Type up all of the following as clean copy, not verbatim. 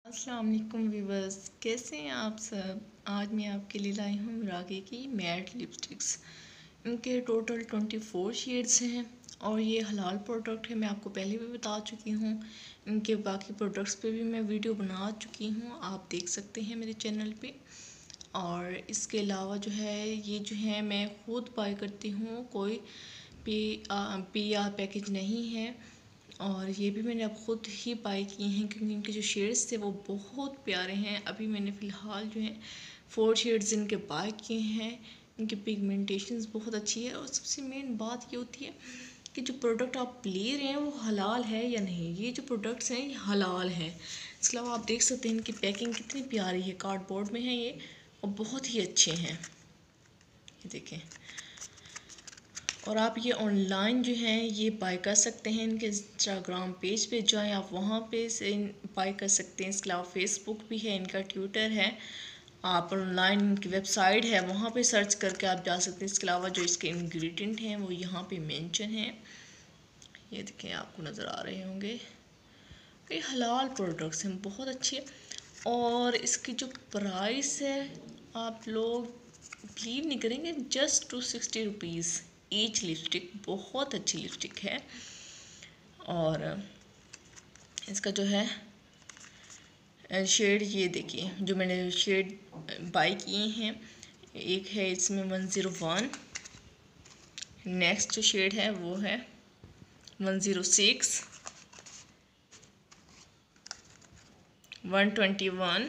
अस्सलाम वालेकुम व्यूवर्स, कैसे हैं आप सब। आज मैं आपके लिए लाई हूँ मिरागे की मैट लिपस्टिक्स। इनके टोटल 24 शेड्स हैं और ये हलाल प्रोडक्ट है। मैं आपको पहले भी बता चुकी हूँ। इनके बाकी प्रोडक्ट्स पे भी मैं वीडियो बना चुकी हूँ, आप देख सकते हैं मेरे चैनल पे। और इसके अलावा जो है ये जो है मैं ख़ुद बाय करती हूँ, कोई PR पैकेज नहीं है। और ये भी मैंने अब ख़ुद ही बाय किए हैं क्योंकि इनके जो शेड्स थे वो बहुत प्यारे हैं। अभी मैंने फ़िलहाल जो है 4 शेड्स इनके बाय किए हैं। इनकी पिगमेंटेशंस बहुत अच्छी है और सबसे मेन बात ये होती है कि जो प्रोडक्ट आप ले रहे हैं वो हलाल है या नहीं। ये जो प्रोडक्ट्स हैं ये हलाल हैं। इसके अलावा आप देख सकते हैं इनकी पैकिंग कितनी प्यारी है, कार्डबोर्ड में है ये और बहुत ही अच्छे हैं, ये देखें। और आप ये ऑनलाइन जो हैं ये बाय कर सकते हैं। इनके इंस्टाग्राम पेज पे जाएं, आप वहाँ पे से बाय कर सकते हैं। इसके अलावा फेसबुक भी है, इनका ट्विटर है। आप ऑनलाइन इनकी वेबसाइट है वहाँ पे सर्च करके आप जा सकते हैं। इसके अलावा जो इसके इंग्रेडिएंट हैं वो यहाँ पे मेंशन हैं, ये देखें, आपको नज़र आ रहे होंगे। ये हलाल प्रोडक्ट्स हैं, बहुत अच्छे। और इसकी जो प्राइस है आप लोग बिलीव नहीं करेंगे, जस्ट 260 रुपीज़ ईच लिपस्टिक। बहुत अच्छी लिपस्टिक है। और इसका जो है शेड ये देखिए, जो मैंने शेड बाय किए हैं, एक है इसमें 101, नेक्स्ट जो शेड है वो है 106, 121,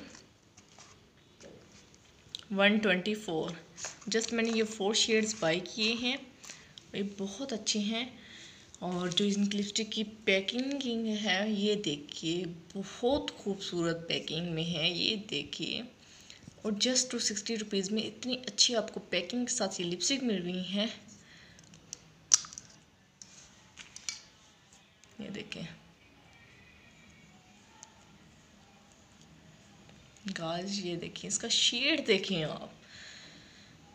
124। जस्ट मैंने ये 4 शेड्स बाय किए हैं, ये बहुत अच्छे हैं। और जो इनकी लिपस्टिक की पैकिंग है ये देखिए, बहुत खूबसूरत पैकिंग में है, ये देखिए। और जस्ट 260 रुपीज़ में इतनी अच्छी आपको पैकिंग के साथ ये लिपस्टिक मिल रही है, ये देखें गाइस, ये देखिए इसका शेड देखें आप,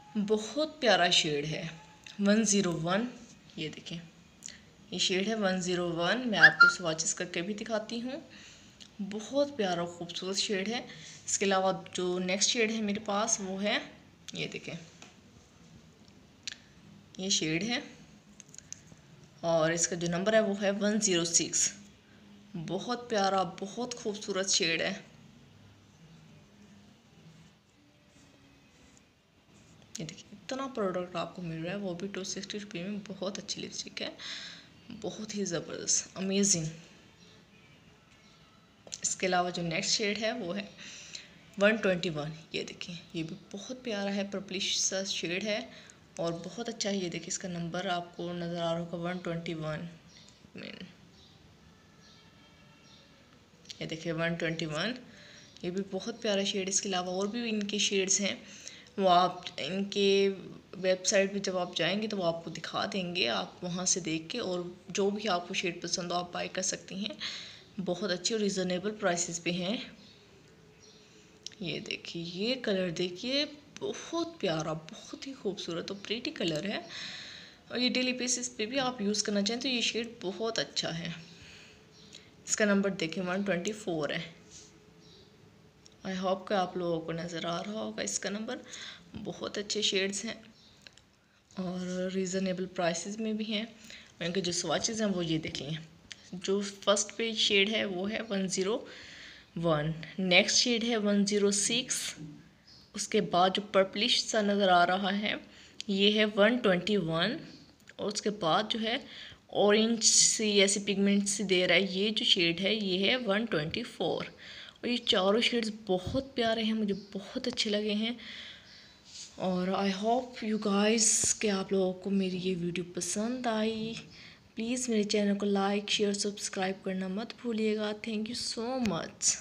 बहुत प्यारा शेड है 101। ये देखें ये शेड है 101। मैं आपको स्वॉचेस करके भी दिखाती हूँ, बहुत प्यारा खूबसूरत शेड है। इसके अलावा जो नेक्स्ट शेड है मेरे पास वो है, ये देखें, ये शेड है और इसका जो नंबर है वो है 106। बहुत प्यारा, बहुत खूबसूरत शेड है, ये देखिए। इतना प्रोडक्ट आपको मिल रहा है वो भी 260 रुपये में। बहुत अच्छी लिपस्टिक है, बहुत ही ज़बरदस्त, अमेजिंग। इसके अलावा जो नेक्स्ट शेड है वो है 121। ये देखिए ये भी बहुत प्यारा है, पर्पलिश सा शेड है और बहुत अच्छा है। ये देखिए इसका नंबर आपको नज़र आ रहा होगा 121 में, ये देखिए 121। ये भी बहुत प्यारा शेड। इसके अलावा और भी इनके शेड्स हैं, वो आप इनके वेबसाइट पे जब आप जाएंगे तो वो आपको दिखा देंगे, आप वहाँ से देख के और जो भी आपको शेड पसंद हो आप बाय कर सकती हैं। बहुत अच्छी और रिजनेबल प्राइसेस पे हैं। ये देखिए ये कलर देखिए, बहुत प्यारा, बहुत ही खूबसूरत और प्रीटी कलर है और ये डेली बेसिस पे भी आप यूज़ करना चाहें तो ये शेड बहुत अच्छा है। इसका नंबर देखिए 124 है। आई होप कि आप लोगों को नज़र आ रहा होगा इसका नंबर। बहुत अच्छे शेड्स हैं और रीज़नेबल प्राइसेस में भी हैं। इनके जो स्वाचेस हैं वो ये देखें, जो फर्स्ट पेज शेड है वो है 101, नेक्स्ट शेड है 106, उसके बाद जो पर्पलिश सा नज़र आ रहा है ये है 121 और उसके बाद जो है ऑरेंज सी ऐसी पिगमेंट सी दे रहा है ये जो शेड है ये है 124। और ये चारों शेड्स बहुत प्यारे हैं, मुझे बहुत अच्छे लगे हैं। और आई होप यू गाइस कि आप लोगों को मेरी ये वीडियो पसंद आई। प्लीज़ मेरे चैनल को लाइक शेयर सब्सक्राइब करना मत भूलिएगा। Thank you so much.